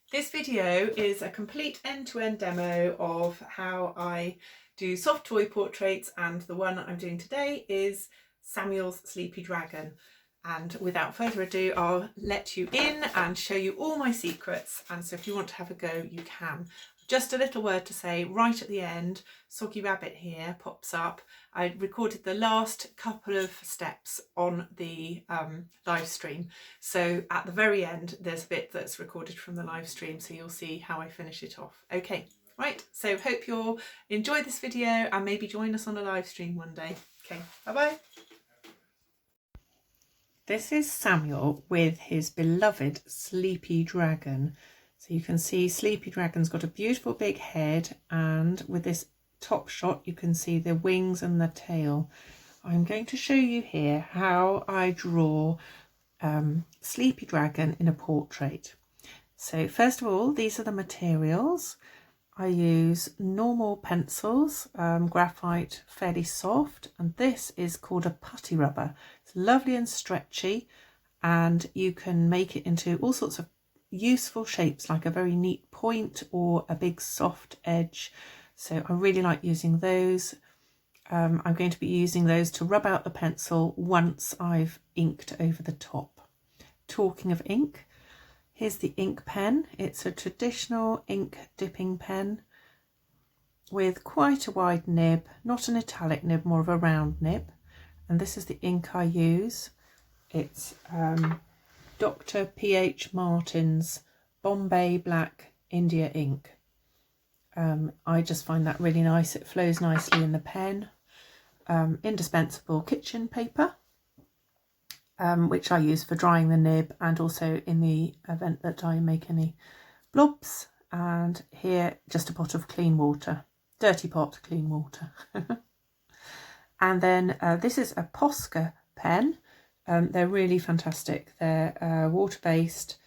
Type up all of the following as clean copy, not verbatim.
This video is a complete end-to-end demo of how I do soft toy portraits, and the one I'm doing today is Samuel's Sleepy Dragon. And without further ado, I'll let you in and show you all my secrets, and so if you want to have a go, you can. Just a little word to say right at the end, Soggy Rabbit here pops up. I recorded the last couple of steps on the live stream. So at the very end, there's a bit that's recorded from the live stream, so you'll see how I finish it off. Okay, right, so hope you'll enjoy this video and maybe join us on a live stream one day. Okay, bye-bye. This is Samuel with his beloved Sleepy Dragon. So you can see Sleepy Dragon's got a beautiful big head, and with this top shot you can see the wings and the tail. I'm going to show you here how I draw Sleepy Dragon in a portrait. So first of all, these are the materials. I use normal pencils, graphite, fairly soft, and this is called a putty rubber. It's lovely and stretchy, and you can make it into all sorts of useful shapes, like a very neat point or a big soft edge. So I really like using those. I'm going to be using those to rub out the pencil once I've inked over the top. Talking of ink, here's the ink pen. It's a traditional ink dipping pen with quite a wide nib, not an italic nib, more of a round nib. And this is the ink I use. It's Dr. P.H. Martin's Bombay Black India ink. I just find that really nice. It flows nicely in the pen. Indispensable kitchen paper, which I use for drying the nib and also in the event that I make any blobs. And here, just a pot of clean water, dirty pot, clean water. And then this is a Posca pen. They're really fantastic. They're water-based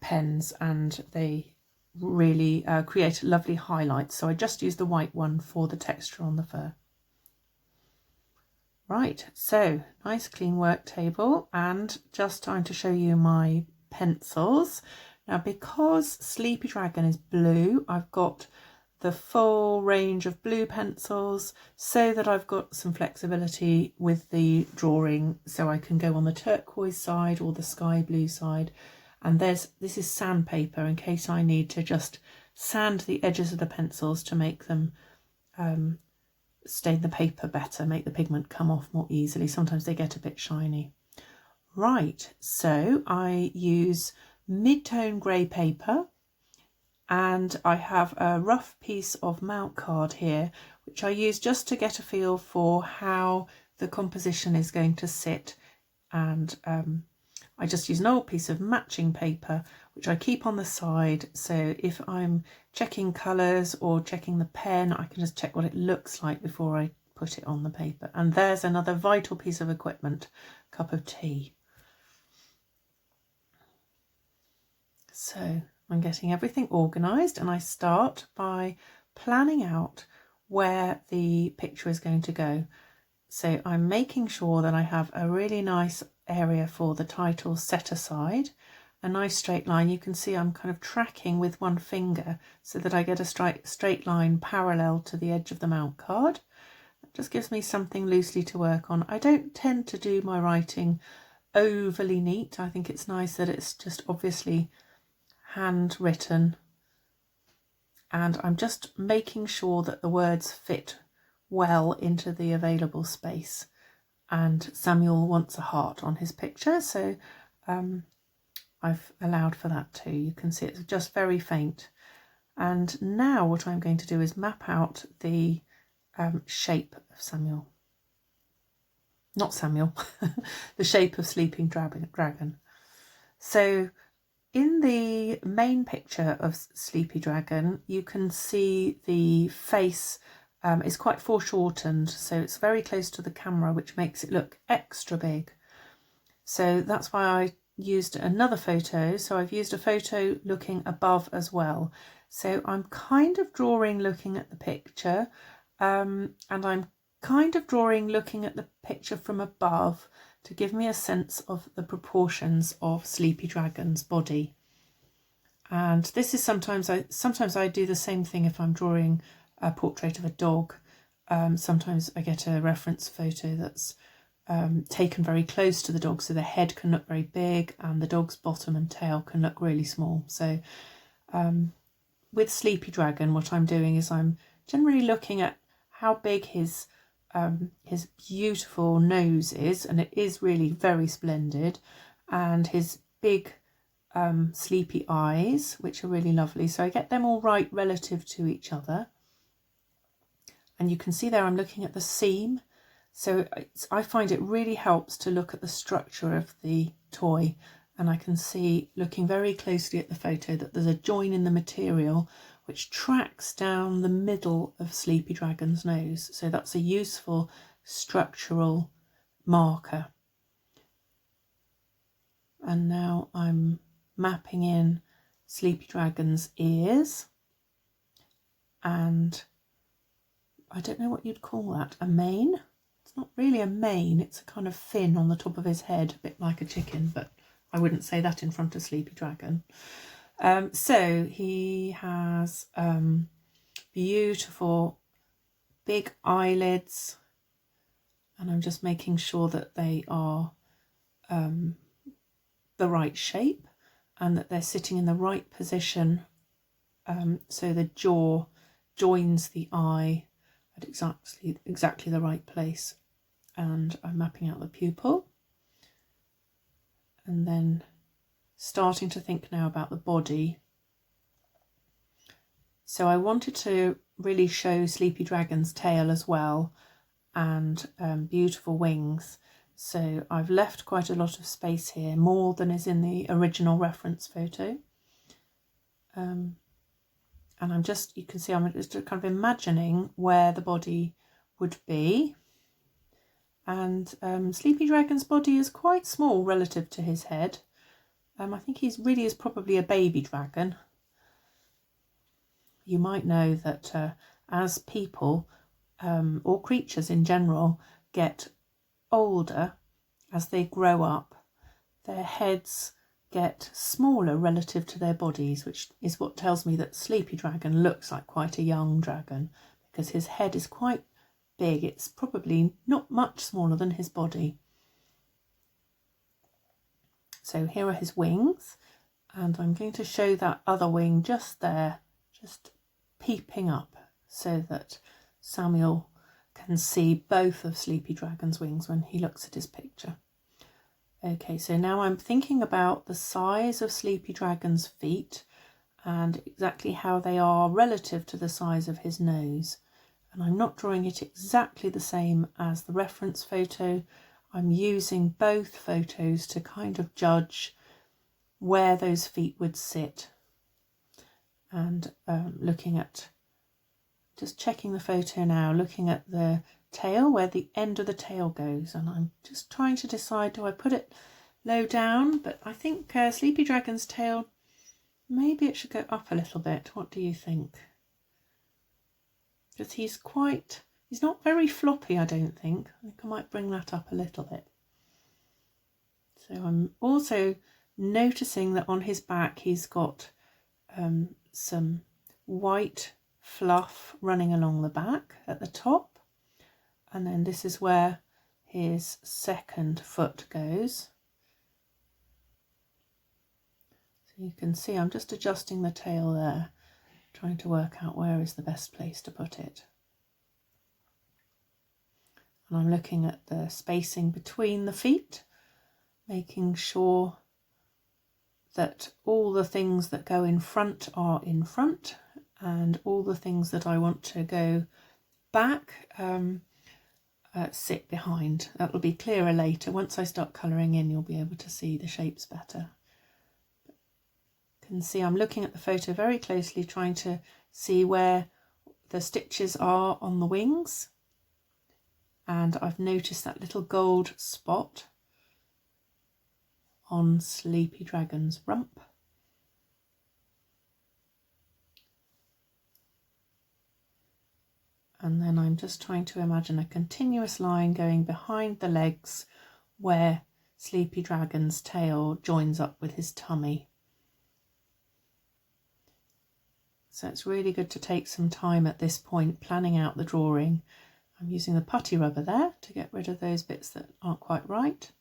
pens, and they really create lovely highlights. So I just use the white one for the texture on the fur. Right, so nice clean work table, and just time to show you my pencils. Now, because Sleepy Dragon is blue, I've got the full range of blue pencils so that I've got some flexibility with the drawing, so I can go on the turquoise side or the sky blue side. And this is sandpaper in case I need to just sand the edges of the pencils to make them stain the paper better, make the pigment come off more easily. Sometimes they get a bit shiny. Right, so I use mid-tone grey paper, and I have a rough piece of mount card here, which I use just to get a feel for how the composition is going to sit. And I just use an old piece of matching paper, which I keep on the side. So if I'm checking colours or checking the pen, I can just check what it looks like before I put it on the paper. And there's another vital piece of equipment, cup of tea. So I'm getting everything organised, and I start by planning out where the picture is going to go. So I'm making sure that I have a really nice area for the title set aside, a nice straight line. You can see I'm kind of tracking with one finger so that I get a straight line parallel to the edge of the mount card. That just gives me something loosely to work on. I don't tend to do my writing overly neat. I think it's nice that it's just obviously handwritten, and I'm just making sure that the words fit well into the available space. And Samuel wants a heart on his picture, so I've allowed for that too. You can see it's just very faint. And now what I'm going to do is map out the shape of Samuel. Not Samuel, the shape of Sleeping Dragon. So in the main picture of Sleepy Dragon, you can see the face is quite foreshortened, so it's very close to the camera, which makes it look extra big. So that's why I used another photo. So I've used a photo looking above as well. So I'm kind of drawing looking at the picture, and I'm kind of drawing looking at the picture from above to give me a sense of the proportions of Sleepy Dragon's body. And this is sometimes I do the same thing if I'm drawing a portrait of a dog. Sometimes I get a reference photo that's taken very close to the dog, so the head can look very big and the dog's bottom and tail can look really small. So with Sleepy Dragon, what I'm doing is I'm generally looking at how big his beautiful nose is, and it is really very splendid, and his big sleepy eyes, which are really lovely. So I get them all right relative to each other. And you can see there I'm looking at the seam. So I find it really helps to look at the structure of the toy. And I can see, looking very closely at the photo, that there's a join in the material which tracks down the middle of Sleepy Dragon's nose. So that's a useful structural marker. And now I'm mapping in Sleepy Dragon's ears, and I don't know what you'd call that, a mane? It's not really a mane, it's a kind of fin on the top of his head, a bit like a chicken, but I wouldn't say that in front of Sleepy Dragon. So he has beautiful big eyelids, and I'm just making sure that they are the right shape and that they're sitting in the right position, so the jaw joins the eye at exactly the right place. And I'm mapping out the pupil, and then starting to think now about the body. So I wanted to really show Sleepy Dragon's tail as well, and beautiful wings. So I've left quite a lot of space here, more than is in the original reference photo. And you can see I'm just kind of imagining where the body would be. And Sleepy Dragon's body is quite small relative to his head. I think he really is probably a baby dragon. You might know that as people or creatures in general get older, as they grow up, their heads get smaller relative to their bodies, which is what tells me that Sleepy Dragon looks like quite a young dragon, because his head is quite big. It's probably not much smaller than his body. So here are his wings, and I'm going to show that other wing just there, just peeping up, so that Samuel can see both of Sleepy Dragon's wings when he looks at his picture. Okay, so now I'm thinking about the size of Sleepy Dragon's feet and exactly how they are relative to the size of his nose. And I'm not drawing it exactly the same as the reference photo. I'm using both photos to kind of judge where those feet would sit, and looking at, just checking the photo now, looking at the tail, where the end of the tail goes, and I'm just trying to decide, do I put it low down? But I think Sleepy Dragon's tail, maybe it should go up a little bit. What do you think? Because he's not very floppy, I don't think. I think I might bring that up a little bit. So I'm also noticing that on his back he's got some white fluff running along the back at the top, and then this is where his second foot goes. So you can see I'm just adjusting the tail there, trying to work out where is the best place to put it. And I'm looking at the spacing between the feet, making sure that all the things that go in front are in front, and all the things that I want to go back sit behind. That will be clearer later. Once I start colouring in, you'll be able to see the shapes better. You can see I'm looking at the photo very closely, trying to see where the stitches are on the wings, and I've noticed that little gold spot on Sleepy Dragon's rump. And then I'm just trying to imagine a continuous line going behind the legs where Sleepy Dragon's tail joins up with his tummy. So it's really good to take some time at this point planning out the drawing. I'm using the putty rubber there to get rid of those bits that aren't quite right.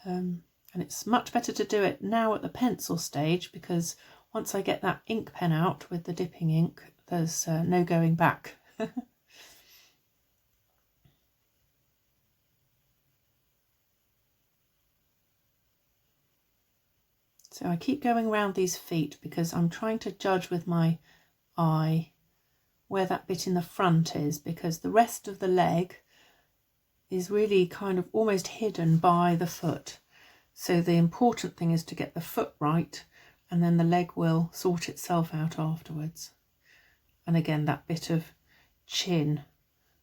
And it's much better to do it now at the pencil stage, because once I get that ink pen out with the dipping ink, there's no going back. So I keep going around these feet because I'm trying to judge with my eye where that bit in the front is, because the rest of the leg is really kind of almost hidden by the foot. So the important thing is to get the foot right, and then the leg will sort itself out afterwards. And again, that bit of chin,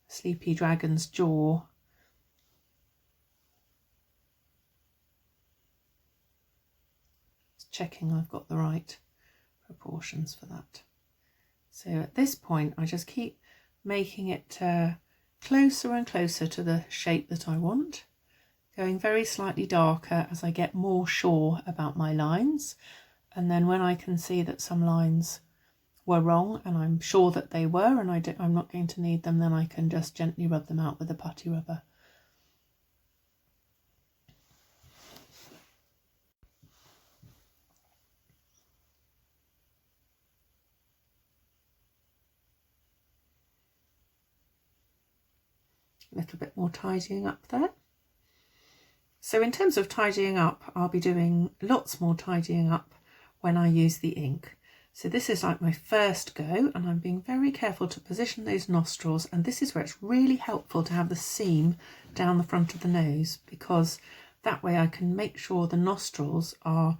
Sleepy Dragon's jaw, checking I've got the right proportions for that. So at this point I just keep making it closer and closer to the shape that I want, going very slightly darker as I get more sure about my lines, and then when I can see that some lines were wrong and I'm sure that they were and I'm not going to need them, then I can just gently rub them out with the putty rubber. A little bit more tidying up there. So in terms of tidying up, I'll be doing lots more tidying up when I use the ink. So this is like my first go, and I'm being very careful to position those nostrils, and this is where it's really helpful to have the seam down the front of the nose, because that way I can make sure the nostrils are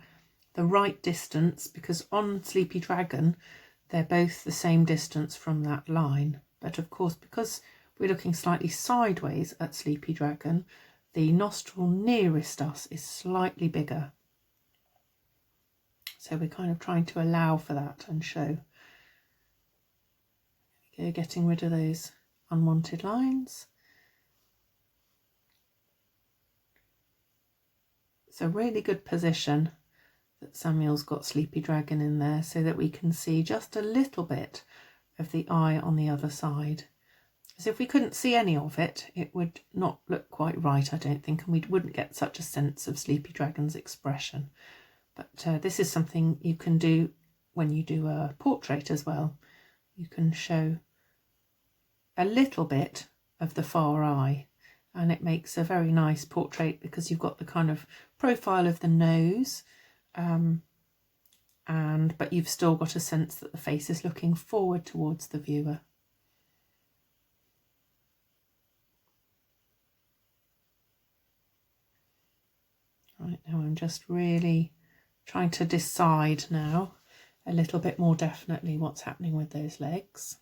the right distance, because on Sleepy Dragon they're both the same distance from that line. But of course, because we're looking slightly sideways at Sleepy Dragon, the nostril nearest us is slightly bigger. So we're kind of trying to allow for that and show. Okay, getting rid of those unwanted lines. It's a really good position that Samuel's got Sleepy Dragon in there, so that we can see just a little bit of the eye on the other side. As if we couldn't see any of it, it would not look quite right, I don't think, and we wouldn't get such a sense of Sleepy Dragon's expression. But this is something you can do when you do a portrait as well. You can show a little bit of the far eye, and it makes a very nice portrait, because you've got the kind of profile of the nose, but you've still got a sense that the face is looking forward towards the viewer. Right, now I'm just really trying to decide now a little bit more definitely what's happening with those legs.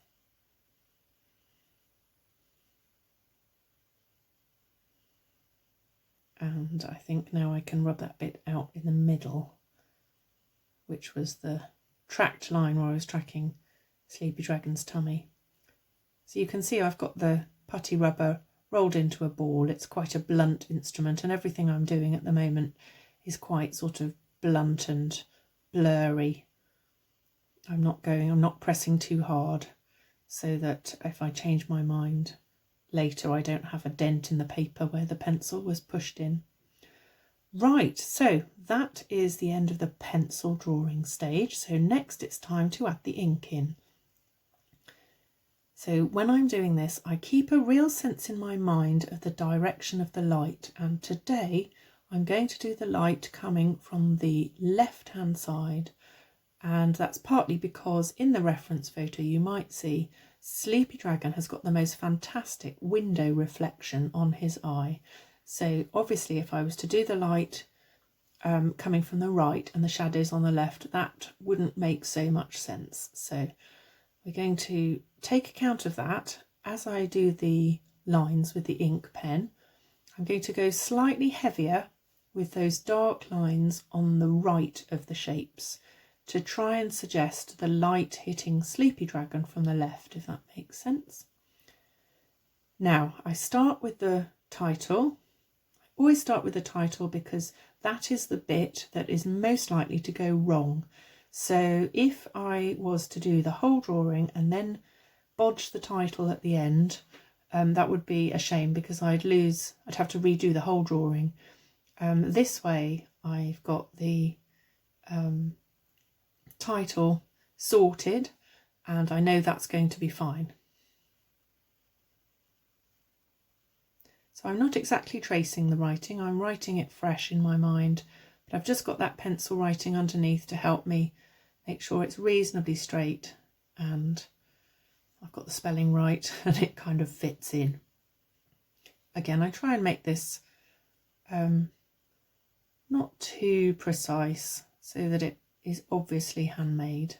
And I think now I can rub that bit out in the middle, which was the tracked line where I was tracking Sleepy Dragon's tummy. So you can see I've got the putty rubber rolled into a ball. It's quite a blunt instrument, and everything I'm doing at the moment is quite sort of blunt and blurry. I'm not pressing too hard, so that if I change my mind later I don't have a dent in the paper where the pencil was pushed in. Right, so that is the end of the pencil drawing stage. So next it's time to add the ink in. So when I'm doing this, I keep a real sense in my mind of the direction of the light, and today I'm going to do the light coming from the left hand side, and that's partly because in the reference photo you might see Sleepy Dragon has got the most fantastic window reflection on his eye. So obviously if I was to do the light coming from the right and the shadows on the left, that wouldn't make so much sense. So we're going to take account of that as I do the lines with the ink pen. I'm going to go slightly heavier with those dark lines on the right of the shapes to try and suggest the light hitting Sleepy Dragon from the left, if that makes sense. Now I start with the title. I always start with the title because that is the bit that is most likely to go wrong. So if I was to do the whole drawing and then bodge the title at the end, that would be a shame because I'd have to redo the whole drawing. This way I've got the title sorted and I know that's going to be fine. So I'm not exactly tracing the writing, I'm writing it fresh in my mind, but I've just got that pencil writing underneath to help me make sure it's reasonably straight and I've got the spelling right and it kind of fits in. Again, I try and make this not too precise so that it is obviously handmade.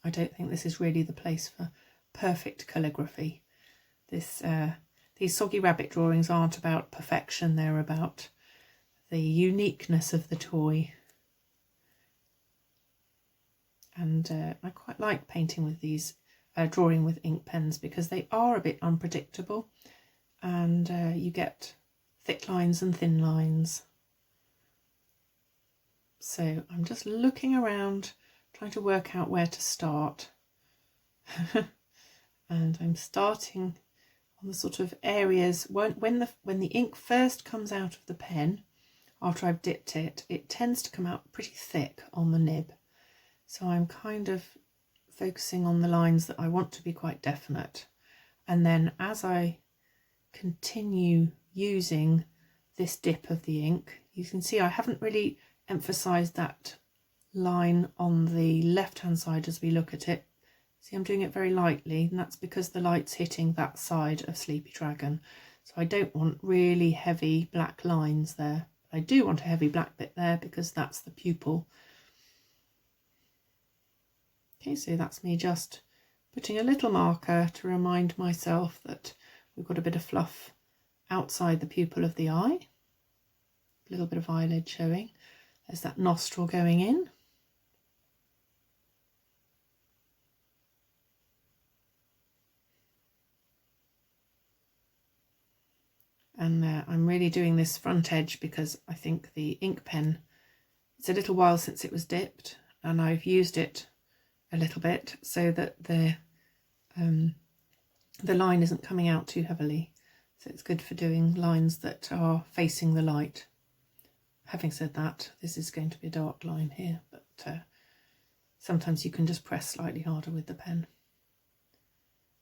I don't think this is really the place for perfect calligraphy. These Soggy Rabbit drawings aren't about perfection, they're about the uniqueness of the toy. And I quite like painting with these, drawing with ink pens, because they are a bit unpredictable and you get thick lines and thin lines. So I'm just looking around, trying to work out where to start. And I'm starting on the sort of areas when the ink first comes out of the pen after I've dipped it, it tends to come out pretty thick on the nib. So I'm kind of focusing on the lines that I want to be quite definite. And then as I continue using this dip of the ink, you can see I haven't really emphasised that line on the left hand side as we look at it. See, I'm doing it very lightly, and that's because the light's hitting that side of Sleepy Dragon. So I don't want really heavy black lines there. I do want a heavy black bit there because that's the pupil. Okay, so that's me just putting a little marker to remind myself that we've got a bit of fluff outside the pupil of the eye. A little bit of eyelid showing. There's that nostril going in. And I'm really doing this front edge because I think the ink pen, it's a little while since it was dipped and I've used it a little bit so that the line isn't coming out too heavily. So it's good for doing lines that are facing the light. Having said that, this is going to be a dark line here, but sometimes you can just press slightly harder with the pen.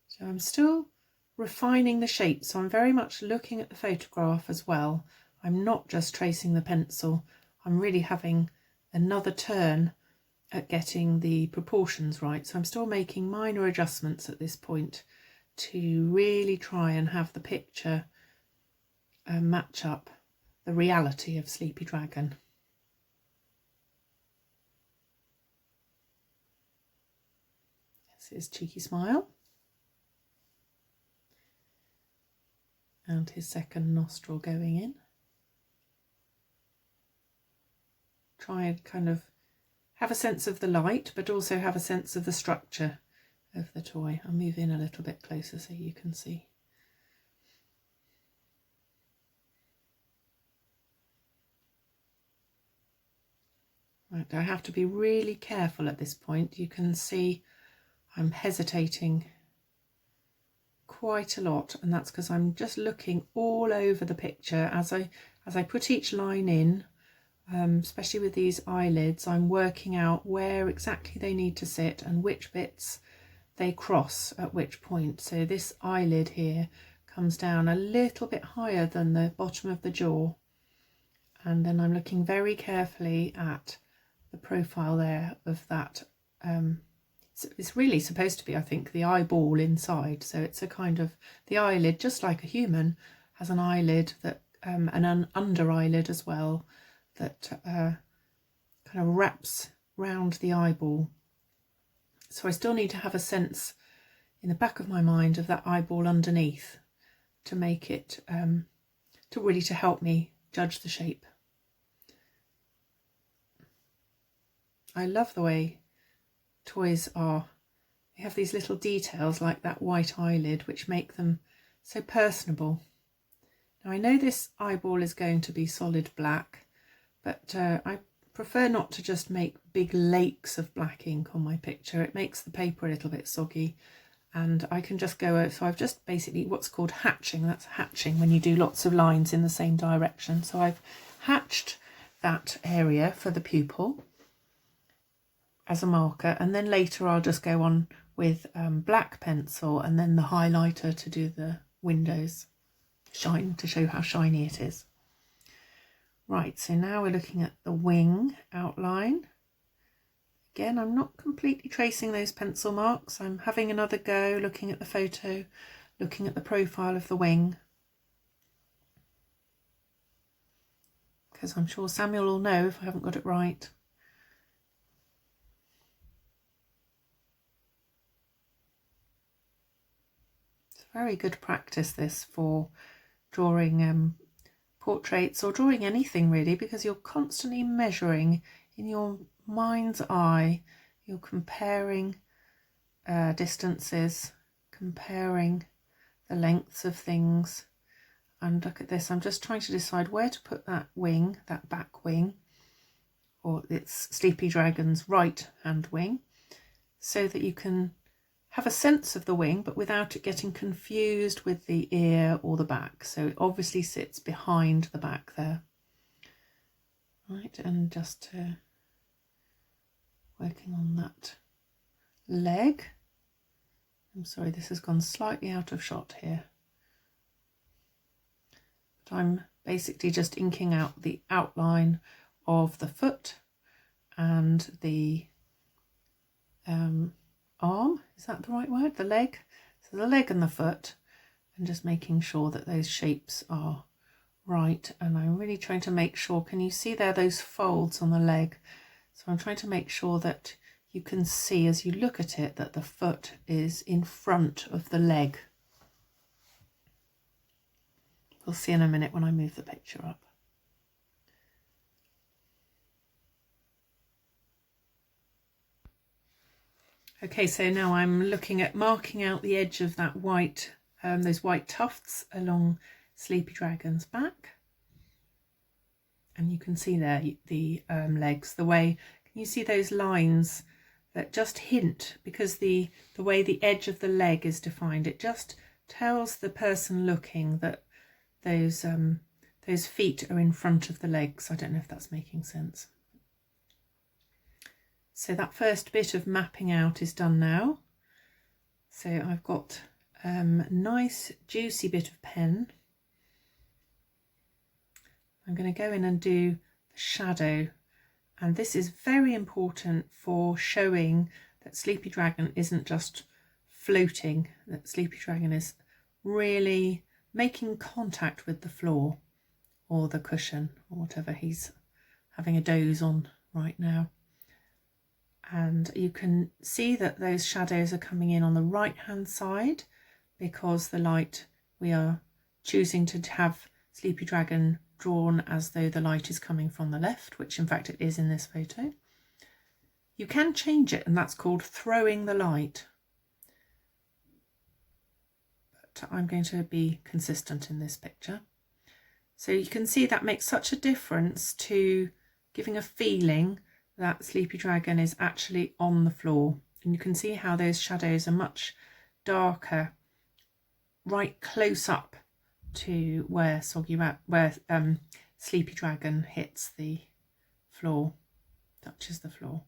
So I'm still refining the shape, so I'm very much looking at the photograph as well. I'm not just tracing the pencil, I'm really having another turn at getting the proportions right. So I'm still making minor adjustments at this point to really try and have the picture match up the reality of Sleepy Dragon. This is Cheeky Smile. And his second nostril going in. Try and kind of have a sense of the light, but also have a sense of the structure of the toy. I'll move in a little bit closer so you can see. Right, I have to be really careful at this point. You can see I'm hesitating quite a lot, and that's because I'm just looking all over the picture as I put each line in, especially with these eyelids. I'm working out where exactly they need to sit and which bits they cross at which point. So this eyelid here comes down a little bit higher than the bottom of the jaw, and then I'm looking very carefully at the profile there of that. It's really supposed to be, I think, the eyeball inside. So it's a kind of, the eyelid, just like a human, has an eyelid that, and an under eyelid as well, that kind of wraps round the eyeball. So I still need to have a sense in the back of my mind of that eyeball underneath to make it, to help me judge the shape. I love the way toys are, they have these little details like that white eyelid which make them so personable. Now I know this eyeball is going to be solid black, but I prefer not to just make big lakes of black ink on my picture. It makes the paper a little bit soggy, and I can just go, so I've just basically what's called hatching. That's hatching when you do lots of lines in the same direction. So I've hatched that area for the pupil as a marker, and then later I'll just go on with black pencil and then the highlighter to do the windows shine, to show how shiny it is. Right, so now we're looking at the wing outline. Again, I'm not completely tracing those pencil marks. I'm having another go, looking at the photo, looking at the profile of the wing. Because I'm sure Samuel will know if I haven't got it right. It's very good practice, this, for drawing portraits or drawing anything really, because you're constantly measuring in your mind's eye. You're comparing distances, comparing the lengths of things. And look at this, I'm just trying to decide where to put that wing, that back wing, or it's Sleepy Dragon's right hand wing, so that you can have a sense of the wing but without it getting confused with the ear or the back. So it obviously sits behind the back there. Right, and just working on that leg. I'm sorry, this has gone slightly out of shot here. But I'm basically just inking out the outline of the foot and the arm, is that the right word? The leg. So the leg and the foot, and just making sure that those shapes are right. And I'm really trying to make sure, can you see there those folds on the leg? So I'm trying to make sure that you can see as you look at it that the foot is in front of the leg. We'll see in a minute when I move the picture up. Okay, so now I'm looking at marking out the edge of that white, those white tufts along Sleepy Dragon's back. And you can see there the legs, the way, can you see those lines that just hint, because the way the edge of the leg is defined, it just tells the person looking that those feet are in front of the legs. I don't know if that's making sense. So that first bit of mapping out is done now. So I've got a nice juicy bit of pen. I'm going to go in and do the shadow, and this is very important for showing that Sleepy Dragon isn't just floating, that Sleepy Dragon is really making contact with the floor or the cushion or whatever he's having a doze on right now. And you can see that those shadows are coming in on the right hand side, because the light, we are choosing to have Sleepy Dragon drawn as though the light is coming from the left, which in fact it is in this photo. You can change it, and that's called throwing the light. But I'm going to be consistent in this picture. So you can see that makes such a difference to giving a feeling that Sleepy Dragon is actually on the floor. And you can see how those shadows are much darker right close up to where Sleepy Dragon hits the floor, touches the floor.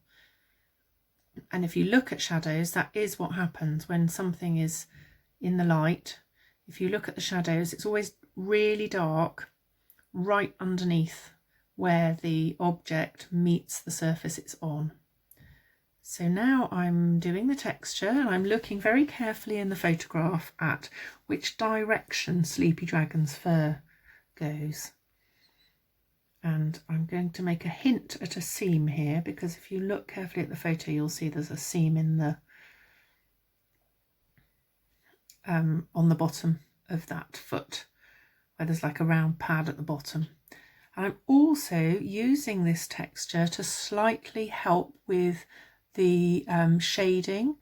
And if you look at shadows, that is what happens when something is in the light. If you look at the shadows, it's always really dark right underneath where the object meets the surface it's on. So now I'm doing the texture, and I'm looking very carefully in the photograph at which direction Sleepy Dragon's fur goes. And I'm going to make a hint at a seam here, because if you look carefully at the photo, you'll see there's a seam in the on the bottom of that foot, where there's like a round pad at the bottom. And I'm also using this texture to slightly help with the shading.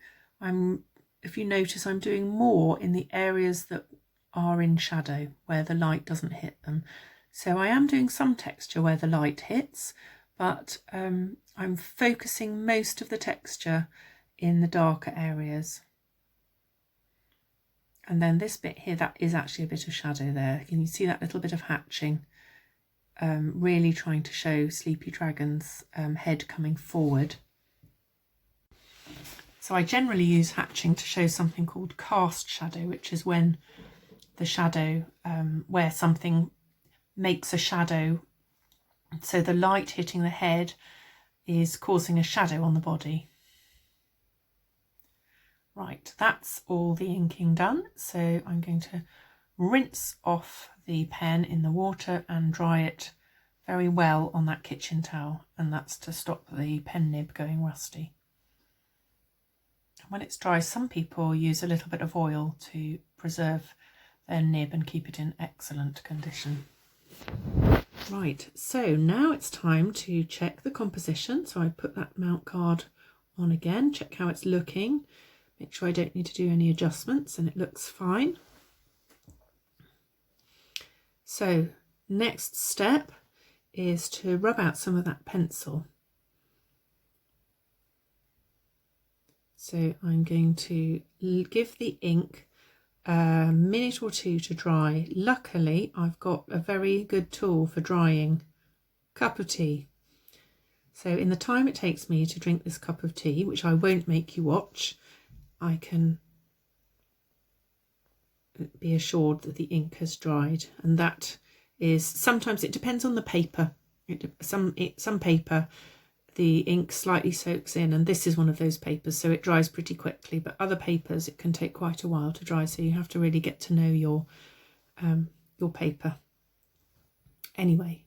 If you notice, I'm doing more in the areas that are in shadow, where the light doesn't hit them. So I am doing some texture where the light hits, but I'm focusing most of the texture in the darker areas. And then this bit here, that is actually a bit of shadow there. Can you see that little bit of hatching? Really trying to show Sleepy Dragon's head coming forward. So I generally use hatching to show something called cast shadow, which is when the shadow, where something makes a shadow, so the light hitting the head is causing a shadow on the body. Right, that's all the inking done. So I'm going to rinse off the pen in the water and dry it very well on that kitchen towel, and that's to stop the pen nib going rusty. When it's dry, some people use a little bit of oil to preserve their nib and keep it in excellent condition. Right, so now it's time to check the composition. So I put that mount card on again, check how it's looking, make sure I don't need to do any adjustments, and it looks fine. So next step is to rub out some of that pencil. So I'm going to give the ink a minute or two to dry. Luckily, I've got a very good tool for drying, cup of tea. So in the time it takes me to drink this cup of tea, which I won't make you watch, I can be assured that the ink has dried. And that is, sometimes it depends on the paper. Some paper, the ink slightly soaks in, and this is one of those papers, so it dries pretty quickly, but other papers it can take quite a while to dry, so you have to really get to know your paper. Anyway,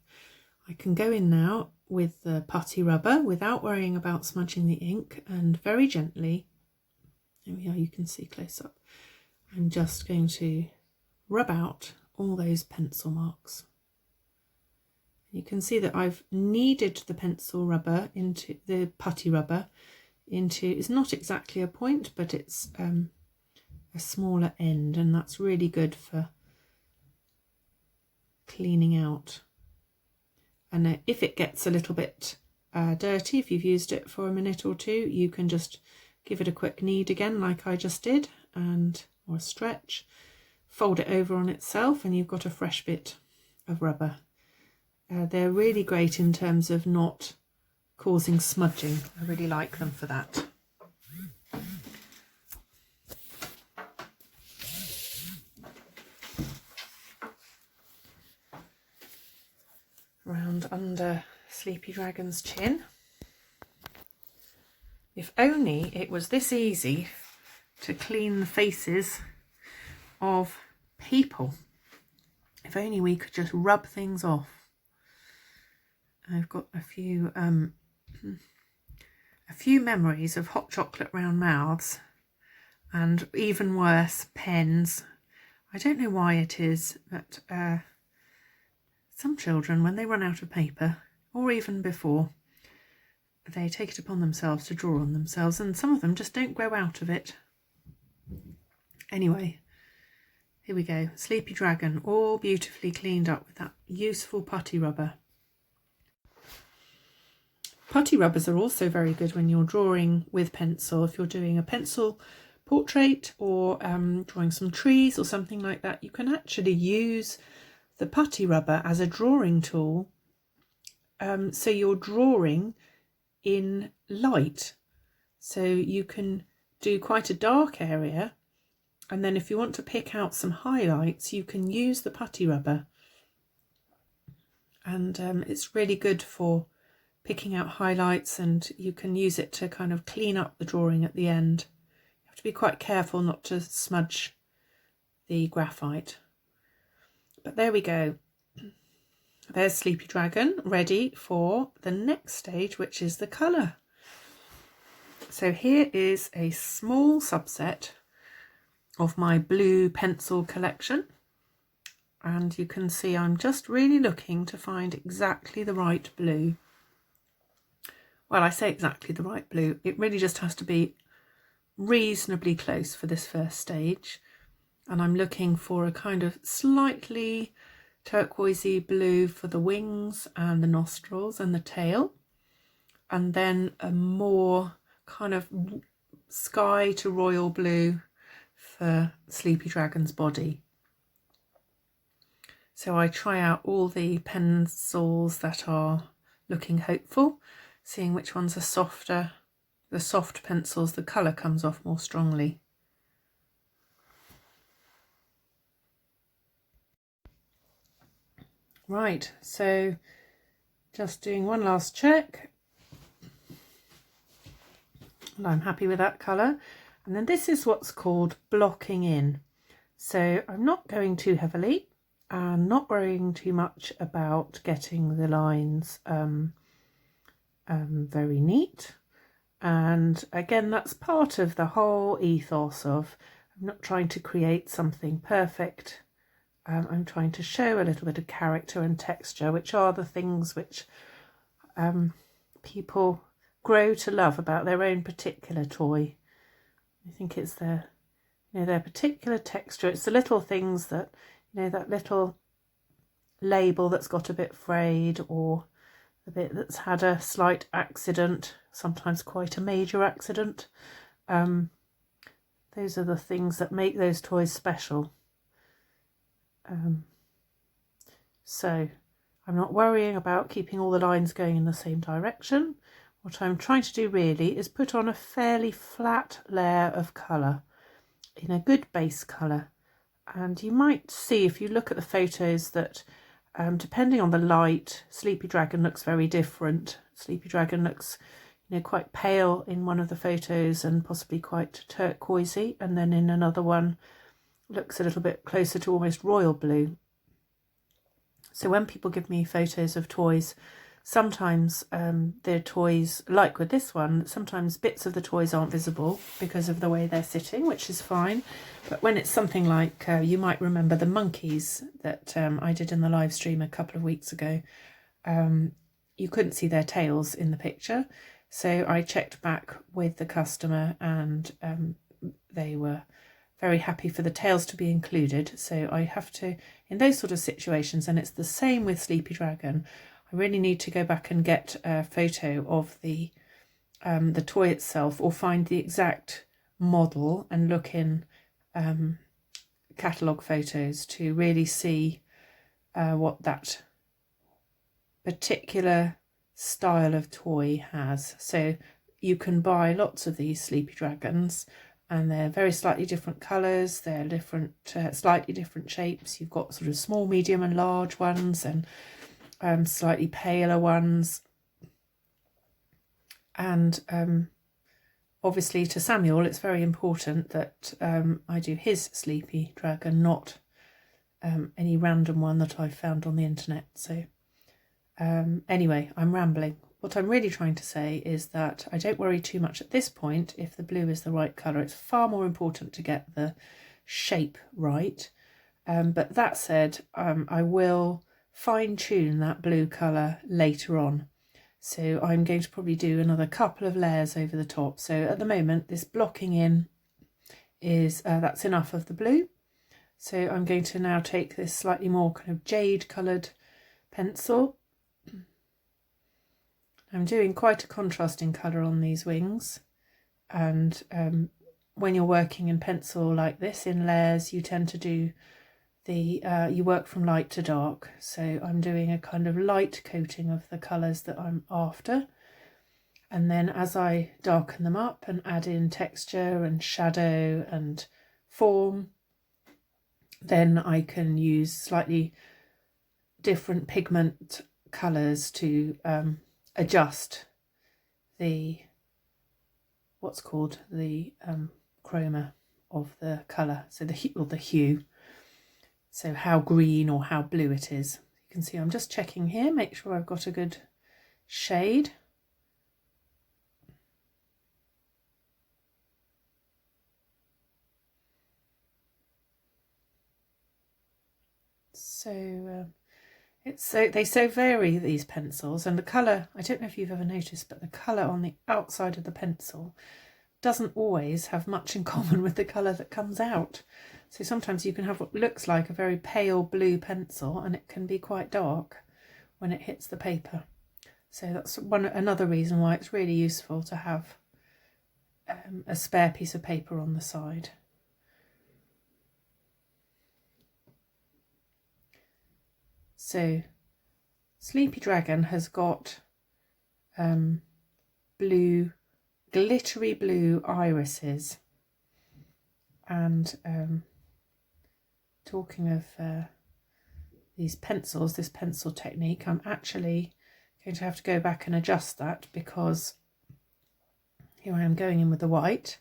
I can go in now with the putty rubber without worrying about smudging the ink, and very gently, there we are, you can see close up, I'm just going to rub out all those pencil marks. You can see that I've kneaded the pencil rubber into the putty rubber into, it's not exactly a point, but it's a smaller end, and that's really good for cleaning out. And if it gets a little bit dirty, if you've used it for a minute or two, you can just give it a quick knead again like I just did, or a stretch, fold it over on itself, and you've got a fresh bit of rubber. They're really great in terms of not causing smudging. I really like them for that. Round under Sleepy Dragon's chin. If only it was this easy to clean the faces of people. If only we could just rub things off. I've got a few memories of hot chocolate round mouths, and even worse, pens. I don't know why it is, but some children, when they run out of paper, or even before, they take it upon themselves to draw on themselves, and some of them just don't grow out of it. Anyway, here we go. Sleepy Dragon, all beautifully cleaned up with that useful putty rubber. Putty rubbers are also very good when you're drawing with pencil. If you're doing a pencil portrait or drawing some trees or something like that, you can actually use the putty rubber as a drawing tool. So you're drawing in light. So you can do quite a dark area, and then if you want to pick out some highlights, you can use the putty rubber. And it's really good for picking out highlights, and you can use it to kind of clean up the drawing at the end. You have to be quite careful not to smudge the graphite. But there we go. There's Sleepy Dragon ready for the next stage, which is the colour. So here is a small subset of my blue pencil collection. And you can see I'm just really looking to find exactly the right blue. Well, I say exactly the right blue. It really just has to be reasonably close for this first stage. And I'm looking for a kind of slightly turquoisey blue for the wings and the nostrils and the tail. and then a more kind of sky to royal blue for Sleepy Dragon's body. So I try out all the pencils that are looking hopeful, seeing which ones are softer. The soft pencils, the colour comes off more strongly. Right, so just doing one last check. And I'm happy with that colour. And then this is what's called blocking in. So I'm not going too heavily and not worrying too much about getting the lines very neat. And again, that's part of the whole ethos of I'm not trying to create something perfect. I'm trying to show a little bit of character and texture, which are the things which people grow to love about their own particular toy. I think it's their particular texture. It's the little things that, that little label that's got a bit frayed, or the bit that's had a slight accident, sometimes quite a major accident. Those are the things that make those toys special. So I'm not worrying about keeping all the lines going in the same direction. What I'm trying to do really is put on a fairly flat layer of colour in a good base colour. And you might see, if you look at the photos, that depending on the light, Sleepy Dragon looks very different. Sleepy Dragon looks quite pale in one of the photos and possibly quite turquoisey, and then in another one looks a little bit closer to almost royal blue. So when people give me photos of toys, sometimes the toys, like with this one, sometimes bits of the toys aren't visible because of the way they're sitting, which is fine. But when it's something like, you might remember the monkeys that I did in the live stream a couple of weeks ago, you couldn't see their tails in the picture. So I checked back with the customer, and they were very happy for the tails to be included. So I have to, in those sort of situations, and it's the same with Sleepy Dragon, I really need to go back and get a photo of the toy itself, or find the exact model and look in catalogue photos to really see what that particular style of toy has. So you can buy lots of these Sleepy Dragons, and they're very slightly different colours, they're different, slightly different shapes. You've got sort of small, medium and large ones, and slightly paler ones. And obviously to Samuel, it's very important that I do his Sleepy Dragon, not any random one that I've found on the internet. So anyway, I'm rambling. What I'm really trying to say is that I don't worry too much at this point if the blue is the right colour. It's far more important to get the shape right. But that said, I will fine-tune that blue colour later on. So I'm going to probably do another couple of layers over the top. So at the moment, this blocking in is, that's enough of the blue. So I'm going to now take this slightly more kind of jade coloured pencil. I'm doing quite a contrasting colour on these wings, and when you're working in pencil like this in layers, you tend to do you work from light to dark. So I'm doing a kind of light coating of the colours that I'm after, and then as I darken them up and add in texture and shadow and form, then I can use slightly different pigment colours to adjust the what's called the chroma of the colour, so the hue, so how green or how blue it is. You can see I'm just checking here, make sure I've got a good shade. So they so vary, these pencils, and the colour, I don't know if you've ever noticed, but the colour on the outside of the pencil doesn't always have much in common with the colour that comes out. So sometimes you can have what looks like a very pale blue pencil, and it can be quite dark when it hits the paper. So that's another reason why it's really useful to have a spare piece of paper on the side. So Sleepy Dragon has got blue, glittery blue irises, and talking of these pencils, this pencil technique, I'm actually going to have to go back and adjust that, because here I am going in with the white,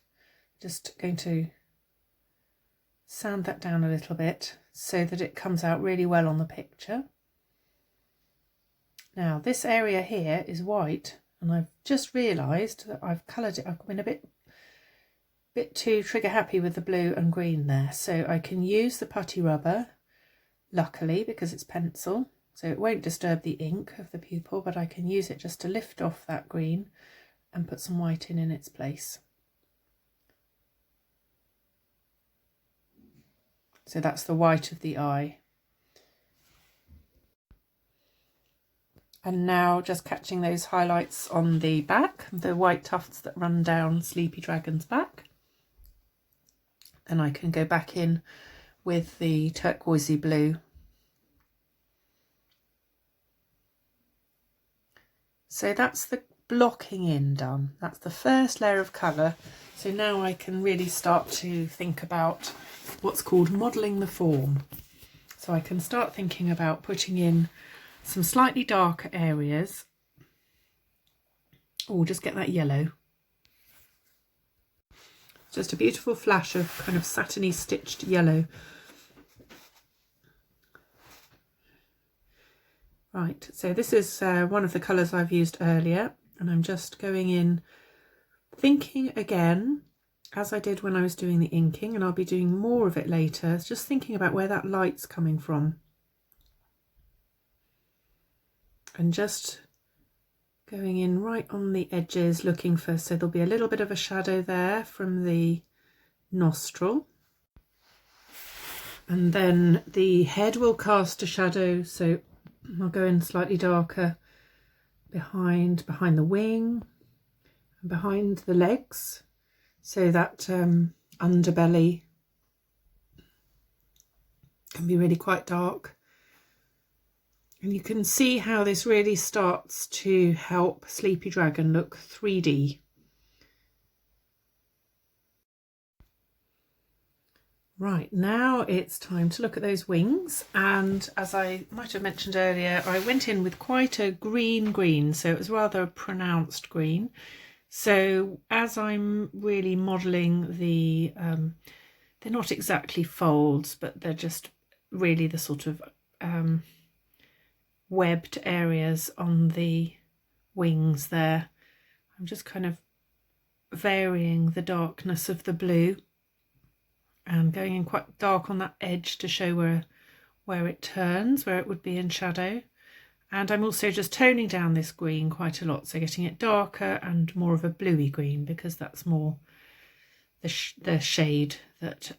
just going to sand that down a little bit so that it comes out really well on the picture. Now this area here is white, and I've just realised that I've coloured it. I've been a bit too trigger happy with the blue and green there, so I can use the putty rubber, luckily, because it's pencil, so it won't disturb the ink of the pupil, but I can use it just to lift off that green and put some white in its place. So that's the white of the eye. And now just catching those highlights on the back, the white tufts that run down Sleepy Dragon's back. And I can go back in with the turquoisey blue. So that's the blocking in done. That's the first layer of colour. So now I can really start to think about what's called modelling the form. So I can start thinking about putting in some slightly darker areas, or just get that yellow. Just a beautiful flash of kind of satiny stitched yellow. Right, so this is one of the colours I've used earlier, and I'm just going in thinking again, as I did when I was doing the inking, and I'll be doing more of it later, just thinking about where that light's coming from. And just going in right on the edges, looking for, so there'll be a little bit of a shadow there from the nostril. And then the head will cast a shadow, so I'll go in slightly darker behind the wing and behind the legs, so that underbelly can be really quite dark. And you can see how this really starts to help Sleepy Dragon look 3D. Right, now it's time to look at those wings, and as I might have mentioned earlier, I went in with quite a green, so it was rather a pronounced green. So as I'm really modelling the, they're not exactly folds, but they're just really the sort of webbed areas on the wings there. I'm just kind of varying the darkness of the blue and going in quite dark on that edge to show where it turns, where it would be in shadow. And I'm also just toning down this green quite a lot, so getting it darker and more of a bluey green, because that's more the shade that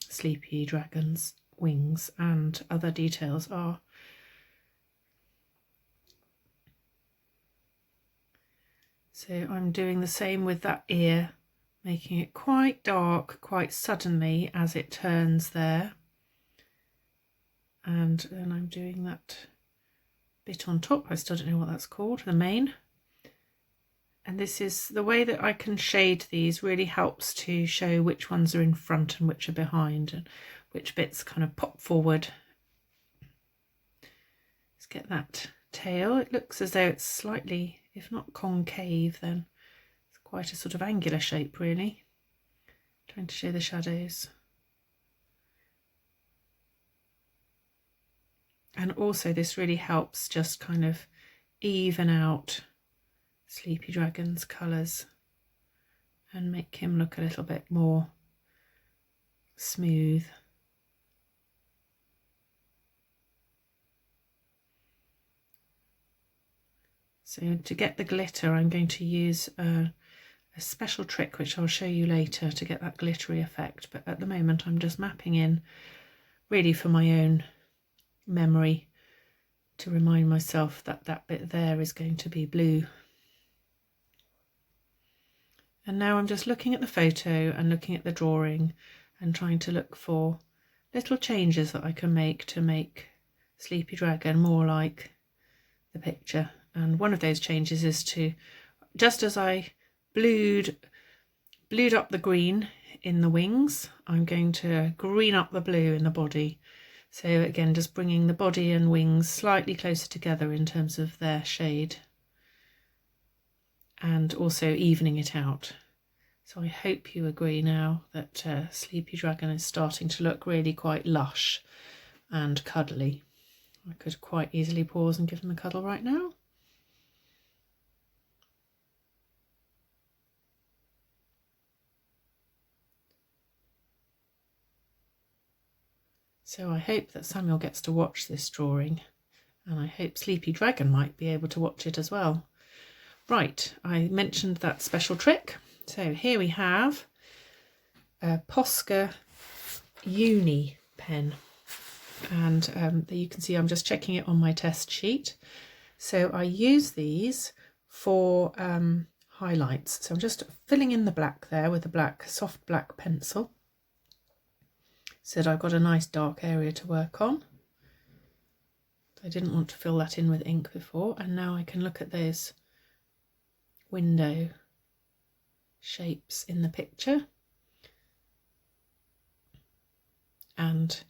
Sleepy Dragon's wings and other details are. So I'm doing the same with that ear, making it quite dark quite suddenly as it turns there. And then I'm doing that bit on top, I still don't know what that's called, the mane. And this is the way that I can shade these, really helps to show which ones are in front and which are behind, and which bits kind of pop forward. Let's get that tail. It looks as though it's slightly, if not concave, then it's quite a sort of angular shape really. Trying to show the shadows. And also this really helps just kind of even out Sleepy Dragon's colours and make him look a little bit more smooth. So to get the glitter, I'm going to use a special trick which I'll show you later to get that glittery effect, but at the moment I'm just mapping in really for my own memory to remind myself that that bit there is going to be blue. And now I'm just looking at the photo and looking at the drawing and trying to look for little changes that I can make to make Sleepy Dragon more like the picture. And one of those changes is to, just as I blued up the green in the wings, I'm going to green up the blue in the body. So again, just bringing the body and wings slightly closer together in terms of their shade, and also evening it out. So I hope you agree now that Sleepy Dragon is starting to look really quite lush and cuddly. I could quite easily pause and give him a cuddle right now. So I hope that Samuel gets to watch this drawing, and I hope Sleepy Dragon might be able to watch it as well. Right, I mentioned that special trick. So here we have a Posca Uni pen, and you can see I'm just checking it on my test sheet. So I use these for highlights. So I'm just filling in the black there with a black, soft black pencil, so that I've got a nice dark area to work on. I didn't want to fill that in with ink before, and now I can look at those window shapes in the picture. And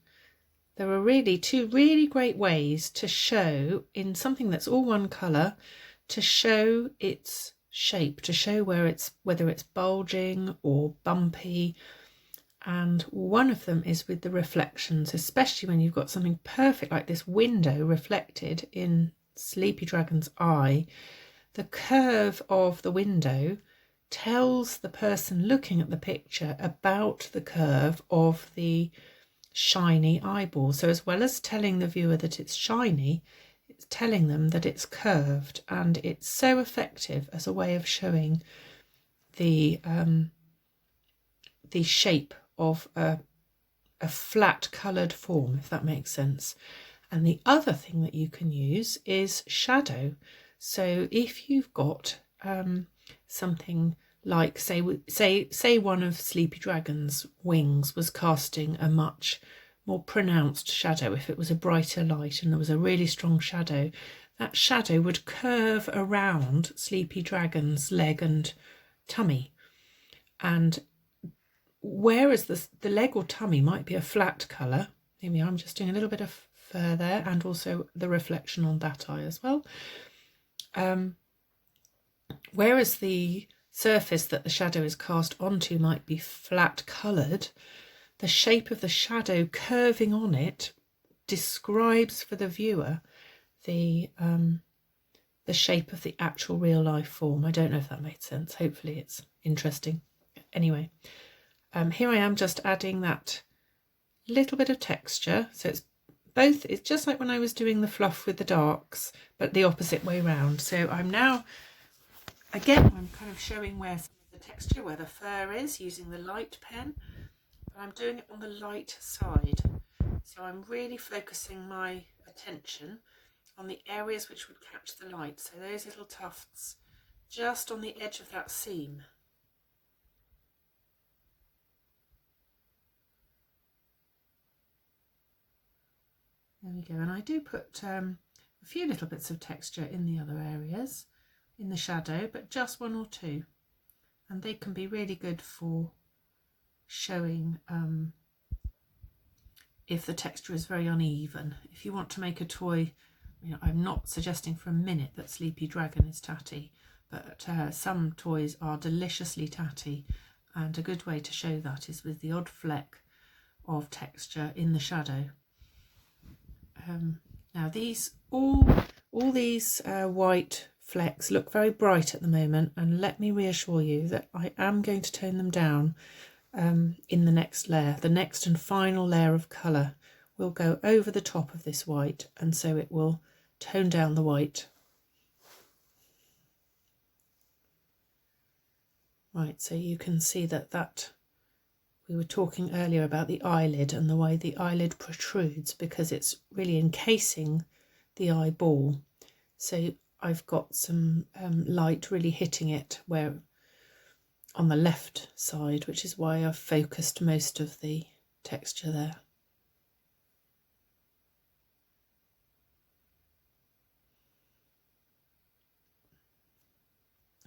there are really two really great ways to show, in something that's all one colour, to show its shape, to show whether it's bulging or bumpy. And one of them is with the reflections, especially when you've got something perfect like this window reflected in Sleepy Dragon's eye. The curve of the window tells the person looking at the picture about the curve of the shiny eyeball. So as well as telling the viewer that it's shiny, it's telling them that it's curved, and it's so effective as a way of showing the shape of a flat coloured form, if that makes sense. And the other thing that you can use is shadow. So if you've got something like, say one of Sleepy Dragon's wings was casting a much more pronounced shadow, if it was a brighter light and there was a really strong shadow, that shadow would curve around Sleepy Dragon's leg and tummy. And whereas the leg or tummy might be a flat colour, maybe I'm just doing a little bit of fur there, and also the reflection on that eye as well. Whereas the surface that the shadow is cast onto might be flat coloured, the shape of the shadow curving on it describes for the viewer the shape of the actual real life form. I don't know if that made sense. Hopefully it's interesting. Anyway, here I am just adding that little bit of texture. So it's just like when I was doing the fluff with the darks, but the opposite way round. So I'm now, again, I'm kind of showing where some of the texture, where the fur is, using the light pen, but I'm doing it on the light side. So I'm really focusing my attention on the areas which would catch the light. So those little tufts just on the edge of that seam. There we go. And I do put a few little bits of texture in the other areas in the shadow, but just one or two, and they can be really good for showing if the texture is very uneven. If you want to make a toy, I'm not suggesting for a minute that Sleepy Dragon is tatty, but some toys are deliciously tatty, and a good way to show that is with the odd fleck of texture in the shadow. Now all these white flecks look very bright at the moment, and let me reassure you that I am going to tone them down in the next layer. The next and final layer of colour will go over the top of this white, and so it will tone down the white. Right, so you can see that we were talking earlier about the eyelid and the way the eyelid protrudes, because it's really encasing the eyeball. So I've got some light really hitting it where on the left side, which is why I've focused most of the texture there.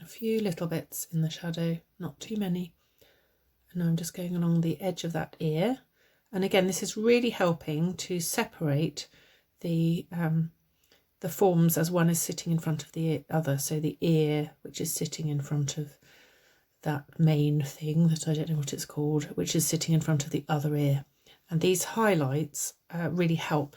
A few little bits in the shadow, not too many. And I'm just going along the edge of that ear. And again, this is really helping to separate the forms as one is sitting in front of the other. So the ear, which is sitting in front of that main thing that I don't know what it's called, which is sitting in front of the other ear. And these highlights really help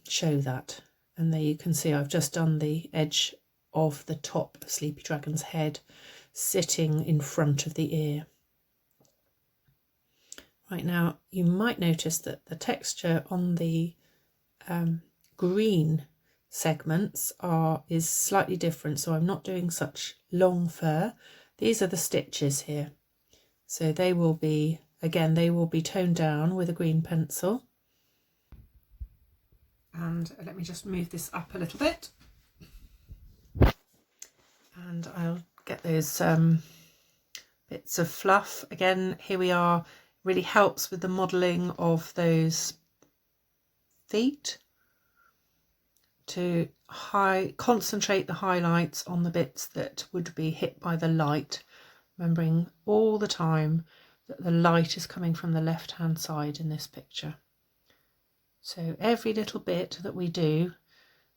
show that. And there you can see I've just done the edge of the top of Sleepy Dragon's head sitting in front of the ear. Right, now you might notice that the texture on the green segments is slightly different, so I'm not doing such long fur. These are the stitches here, so they will be, again, they will be toned down with a green pencil. And let me just move this up a little bit, and I'll get those bits of fluff. Again, here we are, really helps with the modelling of those feet to concentrate the highlights on the bits that would be hit by the light, remembering all the time that the light is coming from the left hand side in this picture. So every little bit that we do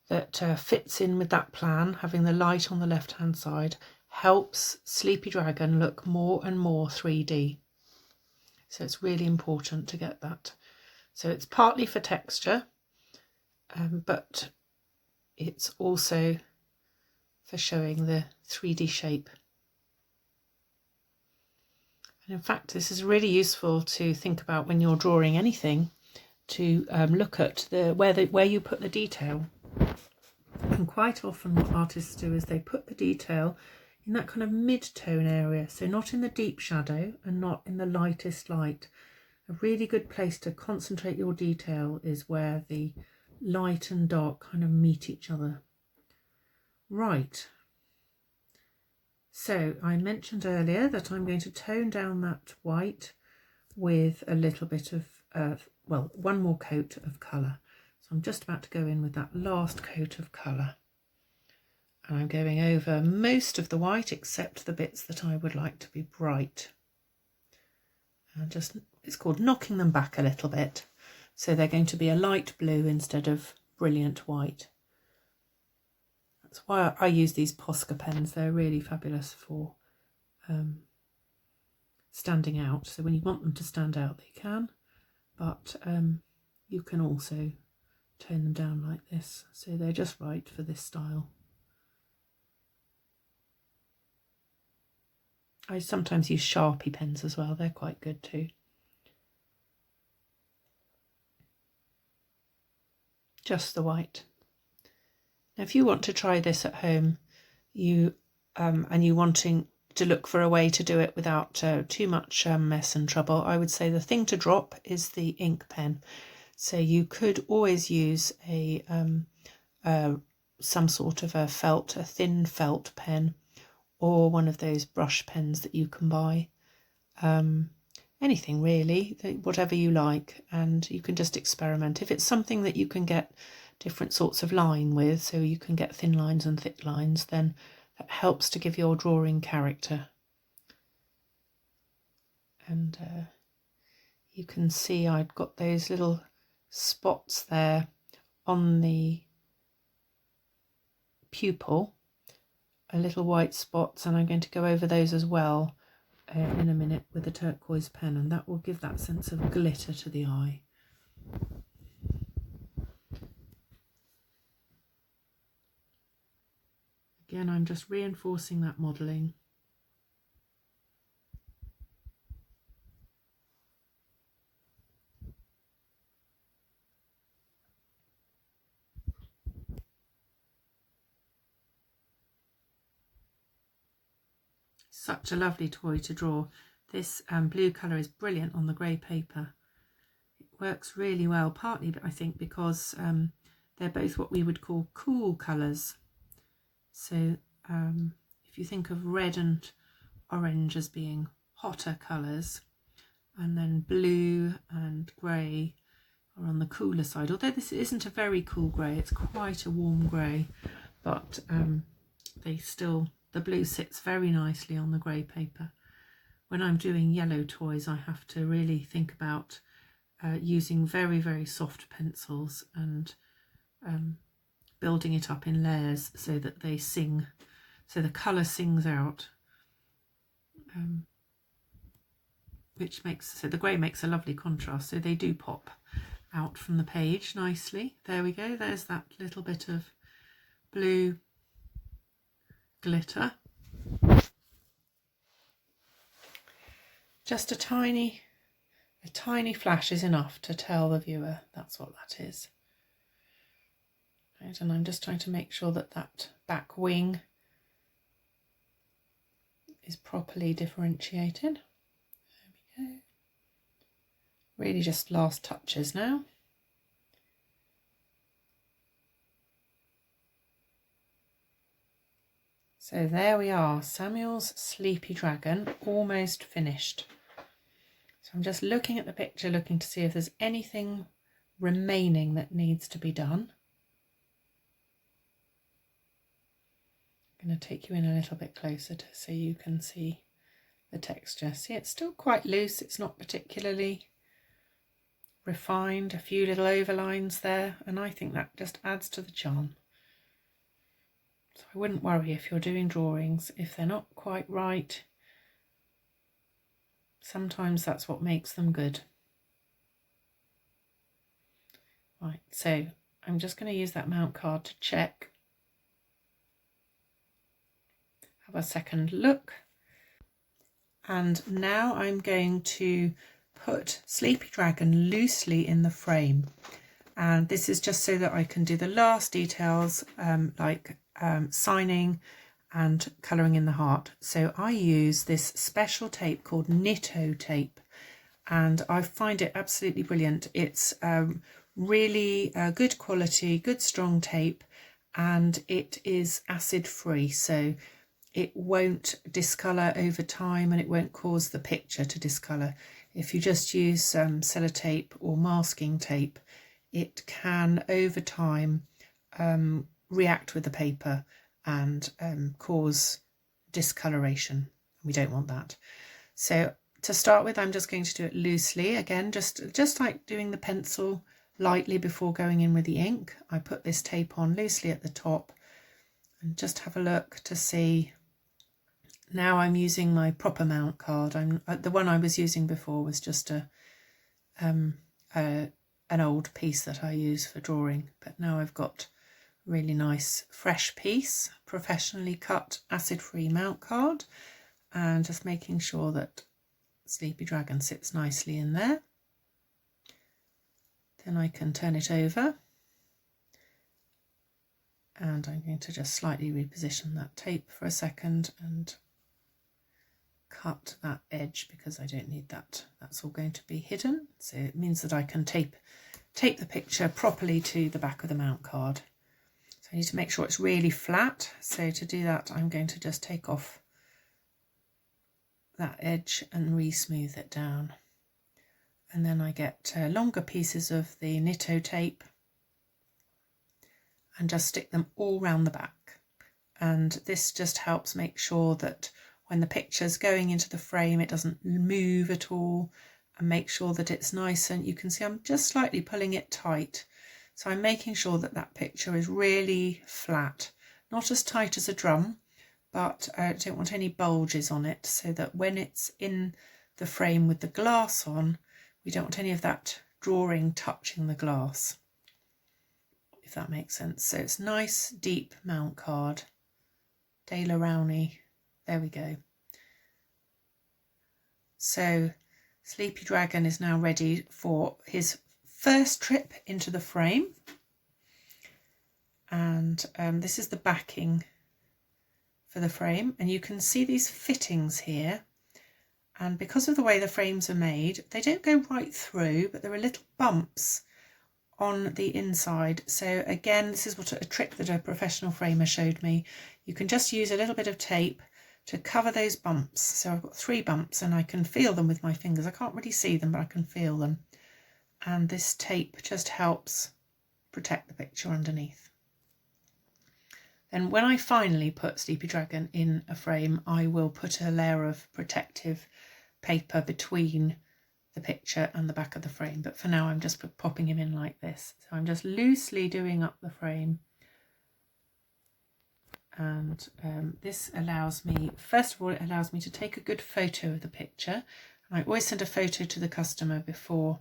that fits in with that plan, having the light on the left hand side, helps Sleepy Dragon look more and more 3D. So it's really important to get that. So it's partly for texture, but it's also for showing the 3D shape. And in fact, this is really useful to think about when you're drawing anything, to look at where you put the detail. And quite often what artists do is they put the detail in that kind of mid-tone area, so not in the deep shadow and not in the lightest light. A really good place to concentrate your detail is where the light and dark kind of meet each other. Right, so I mentioned earlier that I'm going to tone down that white with a little bit of, well, one more coat of colour. So I'm just about to go in with that last coat of colour. And I'm going over most of the white except the bits that I would like to be bright. And it's called knocking them back a little bit. So they're going to be a light blue instead of brilliant white. That's why I use these Posca pens. They're really fabulous for standing out. So when you want them to stand out, they can. But you can also tone them down like this. So they're just right for this style. I sometimes use Sharpie pens as well. They're quite good too. Just the white. Now, if you want to try this at home, and you wanting to look for a way to do it without too much mess and trouble, I would say the thing to drop is the ink pen. So you could always use some sort of a thin felt pen, or one of those brush pens that you can buy. Anything really, whatever you like, and you can just experiment. If it's something that you can get different sorts of line with, so you can get thin lines and thick lines, then that helps to give your drawing character. And you can see I've got those little spots there on the pupil, little white spots, and I'm going to go over those as well in a minute with a turquoise pen, and that will give that sense of glitter to the eye. Again, I'm just reinforcing that modelling. Such a lovely toy to draw. This blue colour is brilliant on the grey paper. It works really well, partly I think because they're both what we would call cool colours. So if you think of red and orange as being hotter colours, and then blue and grey are on the cooler side, although this isn't a very cool grey, it's quite a warm grey, but the blue sits very nicely on the grey paper. When I'm doing yellow toys, I have to really think about using very, very soft pencils and building it up in layers so that they sing, so the colour sings out, so the grey makes a lovely contrast, so they do pop out from the page nicely. There we go, there's that little bit of blue glitter. Just a tiny flash is enough to tell the viewer that's what that is. Right, and I'm just trying to make sure that that back wing is properly differentiated. There we go. Really just last touches now. So there we are, Samuel's Sleepy Dragon, almost finished. So I'm just looking at the picture, looking to see if there's anything remaining that needs to be done. I'm going to take you in a little bit closer so you can see the texture. See, it's still quite loose, it's not particularly refined, a few little overlines there, and I think that just adds to the charm. So I wouldn't worry if you're doing drawings if they're not quite right. Sometimes that's what makes them good. Right, so I'm just going to use that mount card to check. Have a second look. And now I'm going to put Sleepy Dragon loosely in the frame. And this is just so that I can do the last details, like signing and colouring in the heart. So I use this special tape called Nitto tape, and I find it absolutely brilliant. It's really good quality, good strong tape, and it is acid free, so it won't discolour over time and it won't cause the picture to discolour. If you just use sellotape or masking tape, it can over time react with the paper and cause discoloration. We don't want that. So to start with, I'm just going to do it loosely. Again, just like doing the pencil, lightly before going in with the ink. I put this tape on loosely at the top and just have a look to see. Now I'm using my proper mount card. The one I was using before was just an old piece that I use for drawing, but now I've got a really nice fresh piece, professionally cut acid-free mount card, and just making sure that Sleepy Dragon sits nicely in there. Then I can turn it over, and I'm going to just slightly reposition that tape for a second and cut that edge because I don't need that. That's all going to be hidden, so it means that I can tape the picture properly to the back of the mount card. So I need to make sure it's really flat, so to do that I'm going to just take off that edge and re-smooth it down, and then I get longer pieces of the Nitto tape and just stick them all round the back, and this just helps make sure that when the picture's going into the frame it doesn't move at all, and make sure that it's nice. And you can see I'm just slightly pulling it tight, so I'm making sure that that picture is really flat, not as tight as a drum, but I don't want any bulges on it, so that when it's in the frame with the glass on, we don't want any of that drawing touching the glass, if that makes sense. So it's nice deep mount card, Daler Rowney. There we go. So Sleepy Dragon is now ready for his first trip into the frame, and this is the backing for the frame, and you can see these fittings here, and because of the way the frames are made, they don't go right through, but there are little bumps on the inside. So again, this is what a trick that a professional framer showed me. You can just use a little bit of tape to cover those bumps. So I've got 3 bumps and I can feel them with my fingers. I can't really see them, but I can feel them. And this tape just helps protect the picture underneath. Then when I finally put Sleepy Dragon in a frame, I will put a layer of protective paper between the picture and the back of the frame, but for now I'm just popping him in like this. So I'm just loosely doing up the frame, and this allows me, first of all, it allows me to take a good photo of the picture, and I always send a photo to the customer before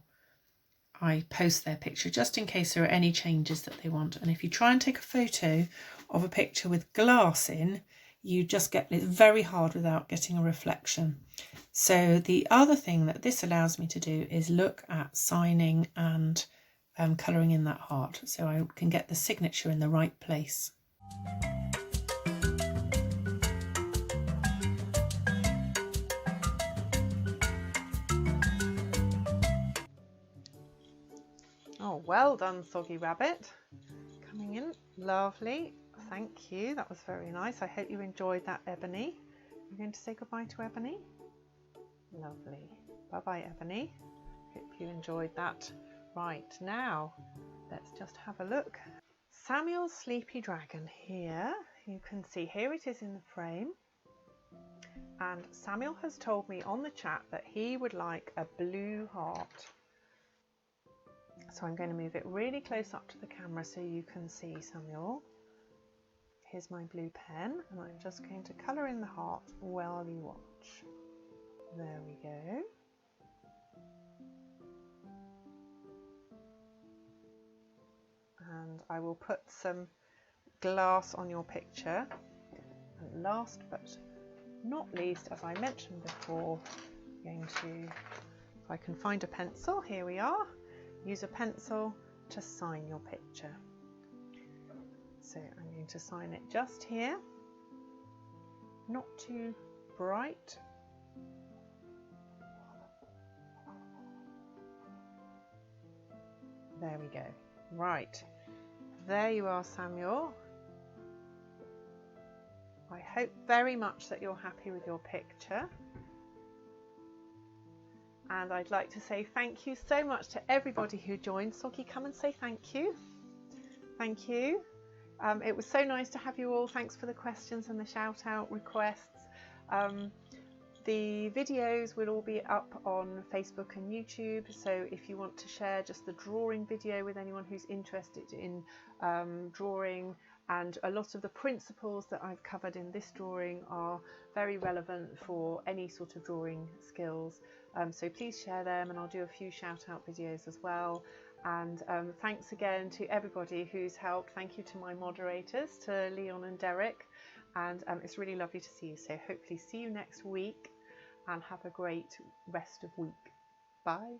I post their picture, just in case there are any changes that they want. And if you try and take a photo of a picture with glass in, you just get it very hard without getting a reflection. So the other thing that this allows me to do is look at signing and colouring in that heart, so I can get the signature in the right place. Oh, well done, Soggy Rabbit. Coming in, lovely. Thank you, that was very nice. I hope you enjoyed that, Ebony. You're going to say goodbye to Ebony? Lovely. Bye-bye, Ebony. Hope you enjoyed that. Right, now, let's just have a look. Samuel's Sleepy Dragon here. You can see here it is in the frame. And Samuel has told me on the chat that he would like a blue heart. So I'm going to move it really close up to the camera so you can see Samuel. Here's my blue pen, and I'm just going to colour in the heart while you watch. There we go. And I will put some glass on your picture. And last but not least, as I mentioned before, I'm going to, if I can find a pencil, here we are. Use a pencil to sign your picture. So I'm going to sign it just here, not too bright. There we go. Right, there you are, Samuel. I hope very much that you're happy with your picture. And I'd like to say thank you so much to everybody who joined. Soggy, come and say thank you. Thank you. It was so nice to have you all. Thanks for the questions and the shout out requests. The videos will all be up on Facebook and YouTube, so if you want to share just the drawing video with anyone who's interested in drawing, and a lot of the principles that I've covered in this drawing are very relevant for any sort of drawing skills, so please share them, and I'll do a few shout out videos as well. And thanks again to everybody who's helped. Thank you to my moderators, to Leon and Derek, and it's really lovely to see you. So hopefully see you next week, and have a great rest of week. Bye.